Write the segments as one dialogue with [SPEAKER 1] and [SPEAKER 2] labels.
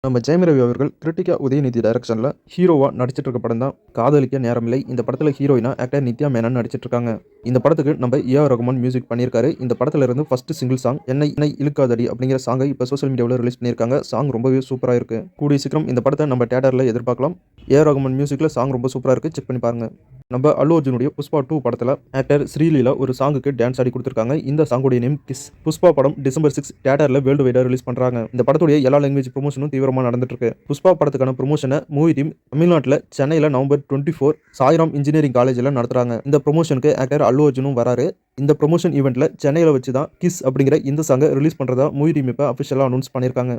[SPEAKER 1] நம்ம ஜெயம் ரவி அவர்கள் கிருத்திகா உதயநிதி டைரக்ஷன்ல ஹீரோவா நடிச்சிட்டு இருக்க படம் தான் காதலிக்க நேரமில்லை. இந்த படத்துல ஹீரோயினா ஆக்டர் நித்யா மேனன் நடிச்சிட்டு இருக்காங்க. இந்த படத்துக்கு நம்ம ஏஆர் ரகுமான் மியூசிக் பண்ணியிருக்காரு. இந்த படத்துல இருந்து ஃபர்ஸ்ட் சிங்கிள் சாங் என்னை என்னை இழுக்காதடி அப்படிங்கிற சாங்கை இப்போ சோஷியல் மீடியாவில் ரிலீஸ் பண்ணியிருக்காங்க. சாங் ரொம்பவே சூப்பரா இருக்கு. கூடிய சீக்கிரம் இந்த படத்தை நம்ம தியேட்டர்ல எதிர்பார்க்கலாம். ஏஆர் ரகுமான் மியூசிக்ல சாங் ரொம்ப சூப்பரா இருக்கு. செக் பண்ணி பாருங்க. நம்ம அல்லு அர்ஜுனுடைய புஷ்பா 2 படத்துல ஆக்டர் ஸ்ரீலீலா ஒரு சாங்குக்கு டான்ஸ் ஆடி கொடுத்திருக்காங்க. இந்த சாங்குடைய நேம் கிஸ். புஷ்பா படம் டிசம்பர் 6 தியேட்டர்ல வேர்ல்டு வைடா ரிலீஸ் பண்றாங்க. இந்த படத்துடைய எல்லா லாங்குவேஜ் ப்ரமோஷனும் தீவிரமா நடந்துட்டு இருக்கு. புஷ்பா படத்துக்கான ப்ரமோஷனை மூவி டீம் தமிழ்நாட்டில் சென்னையில் நவம்பர் 24 சாய்ராம் இன்ஜினியரிங் காலேஜில் நடத்துறாங்க. இந்த ப்ரமோஷனுக்கு ஆக்டர் அல்லு அர்ஜுனும் வராரு. இந்த ப்ரமோஷன் ஈவெண்ட்ல சென்னையில் வச்சு தான் கிஸ் அப்படிங்கிற இந்த சாங்கை ரிலீஸ் பண்றதா மூவி டீம் இப்போ அஃபிஷியலாக அனௌன்ஸ் பண்ணியிருக்காங்க.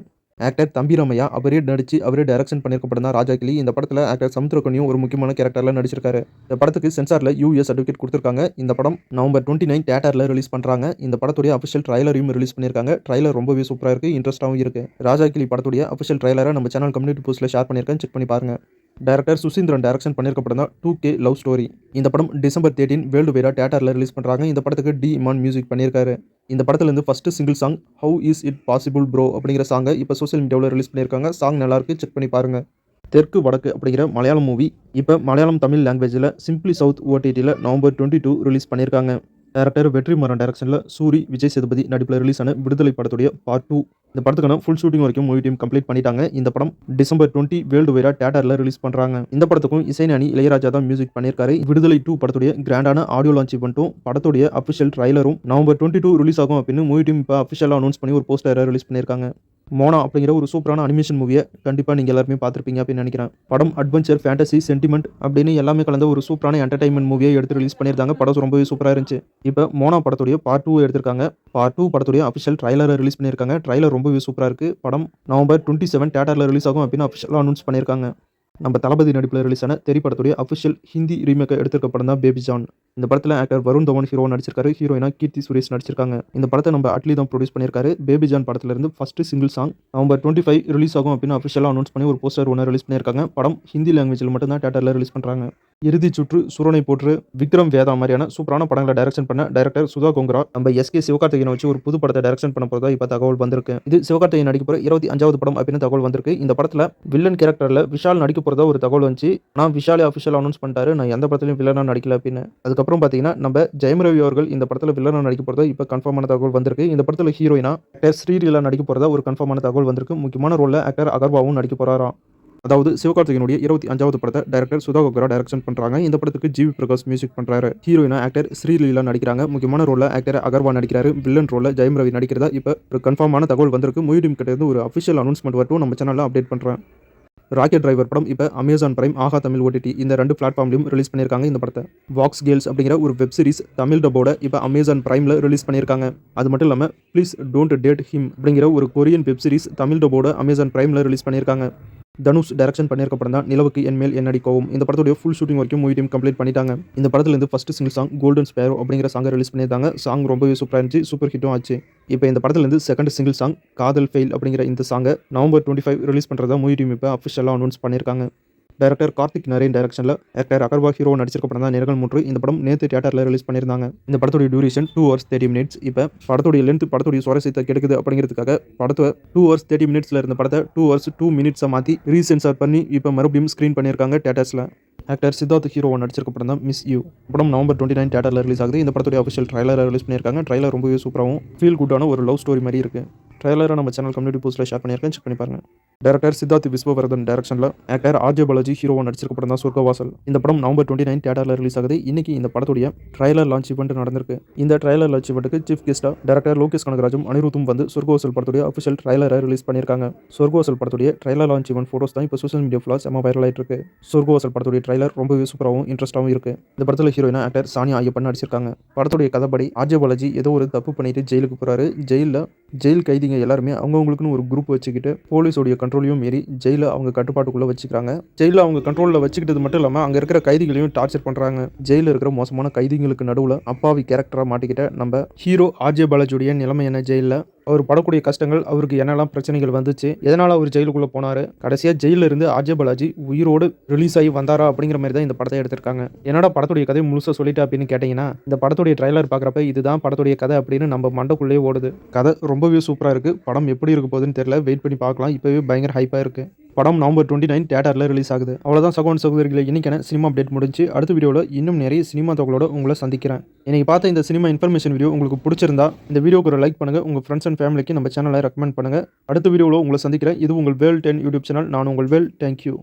[SPEAKER 1] ஆக்டர் தம்பிராமையா அவரே நடிச்சு அவரே டைரக்ஷன் பண்ணியிருக்க படம் தான் ராஜாக்கிளி. இந்த படத்தில் ஆக்டர் சமுத்திரக்கனியும் ஒரு முக்கியமான கேரக்டர்ல நடிச்சிருக்காரு. இந்த படத்துக்கு சென்சார்ல யூஎஸ் சர்டிஃபிகேட் கொடுத்திருக்காங்க. இந்த படம் நவம்பர் 29 தியேட்டர்ல ரிலீஸ் பண்றாங்க. இந்த படத்துடைய அஃபிஷியல் ட்ரைலரையும் ரிலீஸ் பண்ணியிருக்காங்க. ட்ரைலர் ரொம்பவே சூப்பரா இருக்கு, இன்ட்ரெஸ்டாகவும் இருக்கு. ராஜாக்கிளி படத்துடைய அஃபிஷியல் ட்ரைலரை நம்ம சேனல் கம்யூனிட்டி போஸ்ட்ல ஷேர் பண்ணியிருக்கேன், செக் பண்ணி பாருங்க. டைரக்டர் சுசீந்திரன் டைரக்ஷன் பண்ணியிருக்க படம் தான் 2K லவ் ஸ்டோரி. இந்த படம் டிசம்பர் 13 வேர்ல்டு வைடா தியேட்டர்ல ரிலீஸ் பண்றாங்க. இந்த படத்துக்கு டி இமான் மியூசிக் பண்ணியிருக்காரு. இந்த படத்துல இருந்து first single song how is it possible bro அப்படிங்கிற சாங்கை இப்போ சோஷியல் மீடியாவில் ரிலீஸ் பண்ணியிருக்காங்க. சாங் நல்லா இருக்கு, செக் பண்ணி பாருங்க. தெற்கு வடக்கு அப்படிங்கிற மலையாளம் மூவி இப்போ மலையாளம் தமிழ் லாங்குவேஜில் சிம்பிளி சவுத் ஓடிடியில் நவம்பர் 22 ரிலீஸ் பண்ணியிருக்காங்க. டைரக்டர் வெற்றிமாறன் டைரக்ஷனில் சூரி விஜய் சேதுபதி நடிப்பில் ரிலீஸ் ஆன விடுதலை படத்துடைய பார்ட் 2. இந்த படத்துக்கான ஃபுல் ஷூட்டிங் வரைக்கும் மூவி டீம் கம்ப்ளீட் பண்ணிட்டாங்க. இந்த படம் டிசம்பர் 20 வேர்ல்டு வைடா தியேட்டர்ல ரிலீஸ் பண்றாங்க. இந்த படத்துக்கும் இசைஞானி இளையராஜா தான் மியூசிக் பண்ணியிருக்காரு. விடுதலை 2 படத்துடைய கிராண்டான ஆடியோ லான்ச் ஈவெண்ட்டும் படத்துடைய அஃபிஷியல் ட்ரைலரும் நவம்பர் 22 ரிலீஸ் ஆகும் அப்படின்னு மூவி டீம் இப்போ அஃபிஷியலாக அனௌன்ஸ் பண்ணி ஒரு போஸ்டரை ரிலீஸ் பண்ணியிருக்காங்க. மோனா அப்படிங்கிற ஒரு சூப்பரான அனிமேஷன் மூவியை கண்டிப்பாக நீங்கள் எல்லாருமே பார்த்துருப்பீங்க அப்படின்னு நினைக்கிறேன். படம் அட்வென்ச்சர், ஃபேண்டசி, சென்டிமெண்ட் அப்படின்னு எல்லாமே கலந்த ஒரு சூப்பரான என்டர்டைன்மெண்ட் மூவியை எடுத்து ரிலீஸ் பண்ணியிருந்தாங்க. படம் ரொம்பவே சூப்பராக இருந்துச்சு. இப்போ மோனா படத்துடைய பார்ட் 2 எடுத்திருக்காங்க. பார்ட் 2 படத்துடைய அஃபிஷியல் ட்ரைலரை ரிலீஸ் பண்ணியிருக்காங்க. ட்ரைலர் ரொம்பவே சூப்பராக இருக்கு. படம் நவம்பர் 27 தியேட்டர்ல ரிலீஸ் ஆகும் அப்படின்னு அஃபிஷியலாக அனௌன்ஸ் பண்ணியிருக்காங்க. நம்ம தளபதி நடிப்பில் ரிலீஸ் ஆன தெரி படத்துடைய அஃபிஷியல் ஹிந்தி ரீமேக்கை எடுத்திருக்க படம் தான் பேபி ஜான். இந்த படத்தில் ஆக்டர் வருண் தவன் ஹீரோ நடிச்சிருக்காரு. ஹீரோயினா கீர்த்தி சுரேஷ் நடிச்சிருக்காங்க. இந்த படத்தை நம்ம அட்லி தான் ப்ரொடியூஸ் பண்ணியிருக்காரு. பேபி ஜான் படத்துல இருந்து first single song November 25 release ஆகும் அப்படின்னு அஃபிஷியலாக அனௌன்ஸ் பண்ணி ஒரு போஸ்டர் ஒன்று ரிலீஸ் பண்ணியிருக்காங்க. படம் ஹிந்தி லாங்குவேஜில் மட்டும் தான் தியேட்டர்ல ரிலீஸ் பண்றாங்க. இறுதி சுற்று, சூரனை போற்று, விக்ரம் வேதா மாதிரியான சூப்பரான படங்களை டைரக்ஷன் பண்ண டைரக்டர் சுதா கோங்கரா நம்ம எஸ்கே சிவகார்த்திகேயனை வச்சு ஒரு புது படத்தை டைரக்ஷன் பண்ண போறதா இப்போ தகவல் வந்திருக்கு. இது சிவகார்த்திகேயன் நடிக்க போற 25வது படம் அப்படின்னு தகவல் வந்திருக்கு. இந்த படத்துல வில்லன் கேரக்டர்ல விஷால் நடிக்க போறதா ஒரு தகவல் வந்துச்சு. நான் விஷாலே அஃபிஷியல் அனௌன்ஸ் பண்ணிட்டாரு, நான் எந்த படத்திலும் வில்லனா நடிக்கல அப்படின்னு. அதுக்கப்புறம் பாத்தீங்கன்னா நம்ம ஜெயம் ரவி அவர்கள் இந்த படத்துல வில்லனா நடிக்க போறதா இப்போ கன்ஃபார்மான தகவல் வந்திருக்கு. இந்த படத்துல ஹீரோயினா ஆக்டர் ஸ்ரீலீலா நடிக்க போறதா ஒரு கன்ஃபார்மான தகவல் வந்திருக்கு. முக்கியமான ரோல்ல ஆக்டர் அகர்வாவும் நடிக்க போறாராம். அதாவது சிவகார்த்திகேயனுடைய 25வது படத்தை டைரக்டர் சுதா கோங்கரா டைரக்ஷன் பண்றாங்க. இந்த படத்துக்கு ஜிவி பிரகாஷ் மியூசிக் பண்றாரு. ஹீரோயினா ஆக்டர் ஸ்ரீலீலா நடிக்கிறாங்க. முக்கியமான ரோல்ல ஆக்டர் அகர்வா நடிக்கிறாரு. வில்லன் ரோல்ல ஜெயம் ரவி நடிக்கிறதா இப்போ ஒரு கன்ஃபார்மான தகவல் வந்திருக்கு. மூவி டீம் கிட்ட இருந்து ஒரு அஃபிஷியல் அனௌன்ஸ்மெண்ட் வரட்டும், நம்ம சேனல்ல அப்டேட் பண்றேன். ராக்கெட் டிரைவர் படம் இப்போ அமேசான் பிரைம், ஆஹா தமிழ் ஓடிடி இந்த 2 பிளாட்ஃபார்ம்லையும் ரிலீஸ் பண்ணியிருக்காங்க. இந்த படத்தை வாக்ஸ் கேர்ள்ஸ் அப்படிங்கிற ஒரு வெப் சீரிஸ் தமிழ் டப்போட இப்போ அமேசான் பிரைம்ல ரிலீஸ் பண்ணியிருக்காங்க. அது மட்டும் இல்லாமல் ப்ளீஸ் டோன்ட் டேட் ஹிம் அப்படிங்கிற ஒரு கொரியன் வெப் சீரிஸ் தமிழ் டப்போட அமேசான் பிரைம்ல ரிலீஸ் பண்ணியிருக்காங்க. தனுஷ் டைரக்ஷன் பண்ணியிருக்க படம் தான் நிலவுக்கு என்மேல் என்னடி கோவம். இந்த படத்துடைய ஃபுல் ஷூட்டிங் வரைக்கும் மூவி டீம் கம்ப்ளீட் பண்ணிட்டாங்க. இந்த படத்துல இருந்து first single song golden Sparrow அப்படிங்கிற சாங்கை ரிலீஸ் பண்ணியிருந்தாங்க. சாங் ரொம்பவே சூப்பராக இருந்துச்சு, சூப்பர் ஹிட்டும் ஆச்சு. இப்போ இந்த படத்துல இருந்து செகண்ட் சிங்கிள் சாங் காதல் ஃபெயில் அப்படிங்கிற இந்த சாங்கை நவம்பர் 25 ரிலீஸ் பண்றதா மூவி டீம் இப்போ அஃபிஷியலாக அனௌன்ஸ் பண்ணியிருக்காங்க. டைரக்டர் கார்த்திக் நரேன் டைரக்ஷனில் ஆக்டர் அகர்வா ஹீரோ நடிச்சிருக்க படம் தான் நிறங்கள் 3. இந்த படம் நேற்று தியேட்டரில் ரிலீஸ் பண்ணியிருந்தாங்க. இந்த படத்துடைய டியூரேஷன் 2 hours 30 minutes. இப்போ படத்துடைய லென்த் படத்துடைய சுவாரஸ்யத்தை கெடுக்குது அப்படிங்கிறதுக்காக படத்தை 2 hours 30 minutes இருந்த படத்தை 2 hours 2 minutes மாற்றி ரீசென்சார் பண்ணி இப்போ மறுபடியும் ஸ்க்ரீன் பண்ணியிருக்காங்க தியேட்டர்ஸில். ஆக்டர் சித்தார்த் ஹீரோ நடிச்சிருக்க படம் தான் மிஸ் யூ. படம் நவம்பர் 29 தியேட்டரில் ரிலீஸ் ஆகுது. இந்த படத்துடைய அஃபிஷியல் ட்ரைலரை ரிலீஸ் பண்ணியிருக்காங்க. ட்ரைலர் ரொம்பவே சூப்பராகவும் ஃபீல் குட்டான ஒரு லவ் ஸ்டோரி மாதிரி இருக்கு. ட்ரைலரை நம்ம சேனல் கம்யூனிட்டி போஸ்ட்ல ஷேர் பண்ணியிருக்கேன், செக் பண்ணி பாருங்க. டைரக்டர் சித்தார்த் விஸ்வவர்தன் டைரக்ஷனில் ஆக்டர் ஆர்ஜே பாலாஜி ஹீரோவா நடிச்சிருக்க படம் தான் சொர்க்கவாசல். இந்த படம் நவம்பர் 29 தியேட்டரில் ரிலீஸ் ஆகுது. இன்னைக்கு இந்த படத்துடைய ட்ரைலர் லான்ச் ஈவெண்ட் நடந்திருக்கு. இந்த ட்ரைலர் லான்ச் ஈவெண்ட்டுக்கு சீஃப் கெஸ்டா டைரக்டர் லோகேஷ் கனகராஜும் அனிருத்தும் வந்து சொர்க்கவாசல் படத்துடைய அஃபிஷியல் ட்ரைலரை ரிலீஸ் பண்ணியிருக்காங்க. சொர்க்கவாசல் படத்துடைய ட்ரைலர் லான்ச் ஈவெண்ட் ஃபோட்டோஸ் தான் இப்போ சோஷியல் மீடியா ஃபுல்லாக செம வைரல் ஆயிட்டு இருக்கு. சொர்க்கவாசல் படத்துடைய ட்ரைலர் ரொம்பவே சூப்பராகவும் இன்ட்ரெஸ்டாகவும் இருக்கு. இந்த படத்தில் ஹீரோயினா ஆக்டர் சானியா ஐயப்பன் நடிச்சிருக்காங்க. படத்துடைய கதைப்படி ஆர்ஜே பாலாஜி ஏதோ ஒரு தப்பு பண்ணிட்டு ஜெயிலுக்கு போறாரு. ஜெயில் கைதிங்க எல்லாருமே அவங்கவுங்களுக்குன்னு ஒரு குரூப் வச்சுக்கிட்டு போலீஸோடைய கண்ட்ரோலையும் மீறி ஜெயில அவங்க கட்டுப்பாட்டுக்குள்ள வச்சுக்கிறாங்க. ஜெயில அவங்க கண்ட்ரோலில் வச்சுக்கிட்டது மட்டும் இல்லாமல் அங்கே இருக்கிற கைதிகளையும் டார்ச்சர் பண்றாங்க. ஜெயில இருக்கிற மோசமான கைதிகளுக்கு நடுவில் அப்பாவி கேரக்டரா மாட்டிக்கிட்ட நம்ம ஹீரோ ஆர்ஜே பாலாஜியுடைய நிலைமை என்ன ஜெயில அவர் படக்கூடிய கஷ்டங்கள், அவருக்கு என்னெல்லாம் பிரச்சனைகள் வந்துச்சு, எதனால அவர் ஜெயிலுக்குள்ள போனாரு, கடைசியா ஜெயில்ல இருந்து ஆர்ஜே பாலாஜி உயிரோடு ரிலீஸ் ஆகி வந்தாரா அப்படிங்கிற மாதிரி தான் இந்த படத்தை எடுத்திருக்காங்க. என்னடா படத்துடைய கதையை முழுசா சொல்லிட்டா அப்படின்னு கேட்டீங்கன்னா, இந்த படத்துடைய ட்ரைலர் பார்க்குறப்ப இதுதான் படத்துடைய கதை அப்படின்னு நம்ம மண்டைக்குள்ளேயே ஓடுது. கதை ரொம்பவே சூப்பரா இருக்கு. படம் எப்படி இருக்க போகுதுன்னு தெரியல. வெயிட் பண்ணி பார்க்கலாம். இப்பவே பயங்கர ஹைப்பா இருக்கு. படம் நவம்பர் 29 தியேட்டர்ல ரிலீஸ் ஆகுது. அவ்வளோதான் சகோதர சகோதரிகளே, இன்னைக்கான சினிமா அப்டேட் முடிஞ்சு. அடுத்த வீடியோவில் இன்னும் நிறைய சினிமா தகவலோட உங்களை சந்திக்கிறேன். இன்னைக்கு பார்த்த இந்த சினிமா இன்ஃபர்மேஷன் வீடியோ உங்களுக்கு பிடிச்சிருந்தா இந்த வீடியோக்கு ஒரு லைக் பண்ணுங்க. உங்க ஃப்ரெண்ட்ஸ் அண்ட் ஃபேமிலிக்கு நம்ம சேனலை ரெக்கமெண்ட் பண்ணுங்க. அடுத்த வீடியோவில் உங்களை சந்திக்கிறேன். இது உங்கள் வேல் 10 யூடியூப் சேனல். நான் உங்கள் வேல். தேங்க்யூ.